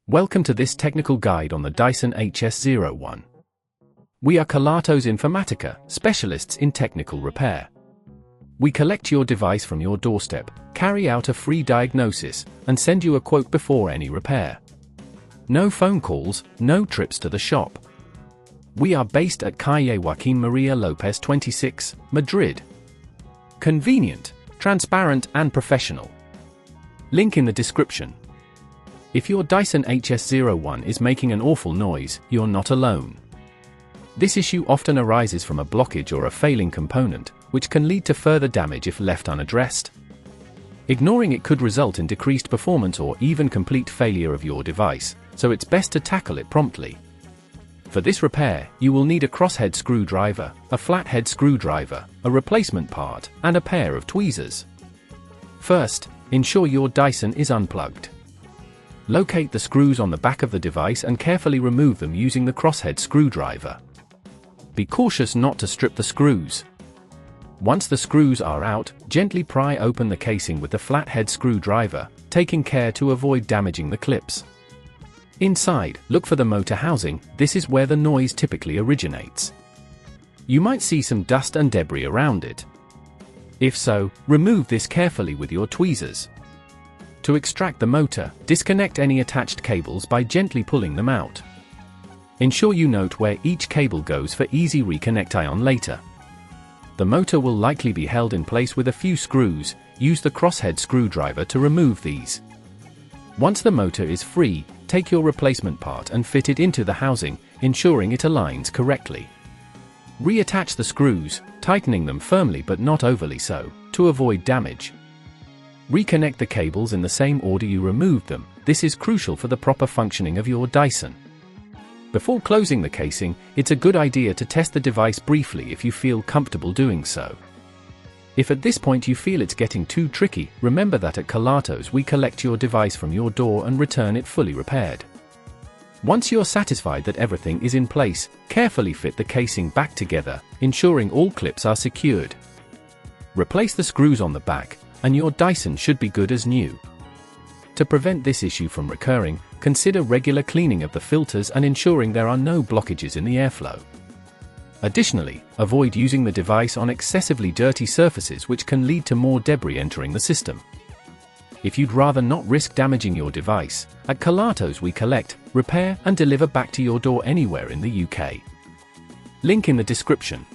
Welcome to this technical guide on the Dyson HS01. We are Kelatos Informatica, specialists in technical repair. We collect your device from your doorstep, carry out a free diagnosis, and send you a quote before any repair. No phone calls, no trips to the shop. We are based at Calle Joaquín María López 26, Madrid. Convenient, transparent and professional. Link in the description. If your Dyson HS01 is making an awful noise, you're not alone. This issue often arises from a blockage or a failing component, which can lead to further damage if left unaddressed. Ignoring it could result in decreased performance or even complete failure of your device, so it's best to tackle it promptly. For this repair, you will need a crosshead screwdriver, a flathead screwdriver, a replacement part, and a pair of tweezers. First, ensure your Dyson is unplugged. Locate the screws on the back of the device and carefully remove them using the crosshead screwdriver. Be cautious not to strip the screws. Once the screws are out, gently pry open the casing with the flathead screwdriver, taking care to avoid damaging the clips. Inside, look for the motor housing. This is where the noise typically originates. You might see some dust and debris around it. If so, remove this carefully with your tweezers. To extract the motor, disconnect any attached cables by gently pulling them out. Ensure you note where each cable goes for easy reconnect later. The motor will likely be held in place with a few screws. Use the crosshead screwdriver to remove these. Once the motor is free, take your replacement part and fit it into the housing, ensuring it aligns correctly. Reattach the screws, tightening them firmly but not overly so, to avoid damage. Reconnect the cables in the same order you removed them. This is crucial for the proper functioning of your Dyson. Before closing the casing, it's a good idea to test the device briefly if you feel comfortable doing so. If at this point you feel it's getting too tricky, remember that at Kelatos we collect your device from your door and return it fully repaired. Once you're satisfied that everything is in place, carefully fit the casing back together, ensuring all clips are secured. Replace the screws on the back, and your Dyson should be good as new. To prevent this issue from recurring, consider regular cleaning of the filters and ensuring there are no blockages in the airflow. Additionally, avoid using the device on excessively dirty surfaces, which can lead to more debris entering the system. If you'd rather not risk damaging your device, at Kelatos we collect, repair and deliver back to your door anywhere in the UK. Link in the description.